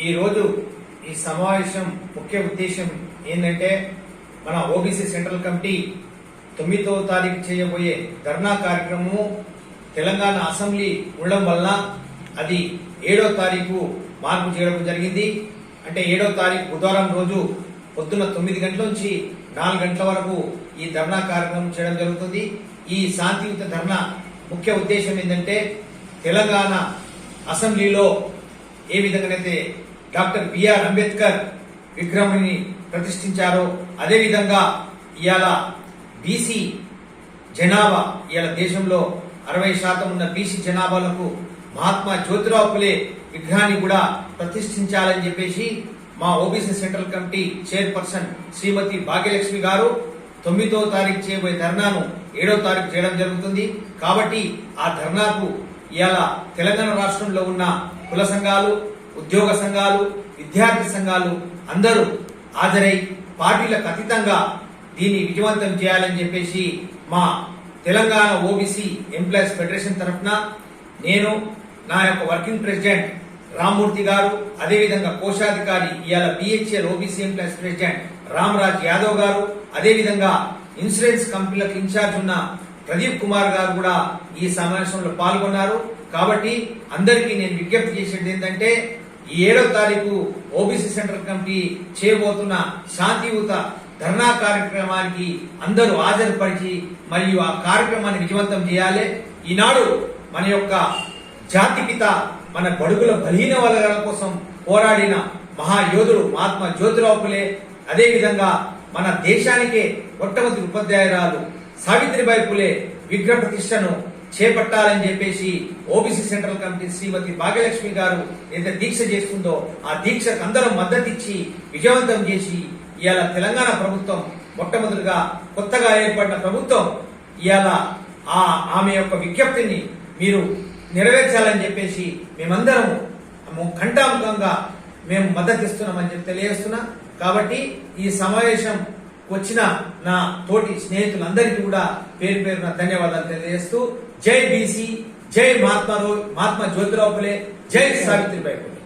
ఈ రోజు ఈ సమావేశం ముఖ్య ఉద్దేశం ఏంటంటే మన ఓబీసీ సెంట్రల్ కమిటీ 9వ తారీఖు చేయబోయే ధర్నా కార్యక్రమము తెలంగాణ అసెంబ్లీ ఉండడం వల్ల అది 7వ తారీఖు మార్పు చేయడం జరిగింది. అంటే 7వ తారీఖు బుధవారం రోజు పొద్దున్న 9 గంటల నుంచి 4 గంటల వరకు ఈ ధర్నా కార్యక్రమం చేయడం జరుగుతుంది. ఈ శాంతియుత ధర్నా ముఖ్య ఉద్దేశం ఏంటంటే తెలంగాణ అసెంబ్లీలో ఏ విధంగానైతే డాక్టర్ బిఆర్ అంబేద్కర్ విగ్రహాన్ని ప్రతిష్ఠించారో అదేవిధంగా ఇవాళ బీసీ జనాభా ఇవాళ దేశంలో 60% ఉన్న బీసీ జనాభాలకు మహాత్మా జ్యోతిరావు ఫులే విగ్రహాన్ని కూడా ప్రతిష్ఠించాలని చెప్పేసి మా ఓబీసీ సెంట్రల్ కమిటీ చైర్పర్సన్ శ్రీమతి భాగ్యలక్ష్మి గారు 9వ తారీఖు చేయబోయే ధర్నాను 7వ తారీఖు చేయడం జరుగుతుంది. కాబట్టి ఆ ధర్నాకు ఇవాళ తెలంగాణ రాష్ట్రంలో ఉన్న కుల సంఘాలు, ఉద్యోగ సంఘాలు, విద్యార్థి సంఘాలు అందరూ హాజరై పార్టీలకు అతీతంగా దీన్ని విజయవంతం చేయాలని చెప్పేసి మా తెలంగాణ ఓబీసీ ఎంప్లాయీస్ ఫెడరేషన్ తరఫున నేను, నా యొక్క వర్కింగ్ ప్రెసిడెంట్ రామ్మూర్తి గారు, అదేవిధంగా కోశాధికారి ఇవాళ BHEL OBC employees president Ramaraj Yadav గారు, అదేవిధంగా ఇన్సూరెన్స్ కంపెనీలకు ఇన్ఛార్జ్ ఉన్న ప్రదీప్ కుమార్ గారు కూడా ఈ సమావేశంలో పాల్గొన్నారు. కాబట్టి అందరికీ నేను విజ్ఞప్తి చేసేది ఏంటంటే ఈ 7వ తారీఖు ఓబీసీ సెంట్రల్ కమిటీ చేయబోతున్న శాంతియుత ధర్నా కార్యక్రమానికి అందరూ హాజరుపరిచి మరియు ఆ కార్యక్రమాన్ని విజయవంతం చేయాలి. ఈనాడు మన యొక్క జాతిపిత, మన బడుగుల బలహీన వర్గాల కోసం పోరాడిన మహాయోధుడు మహాత్మా జ్యోతిరావు ఫులే, అదేవిధంగా మన దేశానికే మొట్టమొదటి ఉపాధ్యాయురాలు సావిత్రిబాయి ఫులే విగ్రహ ప్రతిష్టను చేపట్టాలని చెప్పేసి ఓబీసీ సెంట్రల్ కమిటీ శ్రీమతి భాగ్యలక్ష్మి గారు ఎంత దీక్ష చేస్తుందో ఆ దీక్షకు అందరం మద్దతు ఇచ్చి విజయవంతం చేసి ఇవాళ తెలంగాణ ప్రభుత్వం మొట్టమొదటిగా కొత్తగా ఏర్పడిన ప్రభుత్వం ఇవాళ ఆమె యొక్క విజ్ఞప్తిని మీరు నెరవేర్చాలని చెప్పేసి మేమందరం కంఠాముఖంగా మేము మద్దతు ఇస్తున్నామని చెప్పి తెలియజేస్తున్నా. కాబట్టి ఈ సమావేశం వచ్చిన నా తోటి స్నేహితులందరికీ కూడా పేరు పేరున ధన్యవాదాలు తెలియజేస్తూ జై బీసీ, జై మహాత్మా జ్యోతిరావు ఫులే, జై సావిత్రిబాయి ఫులే.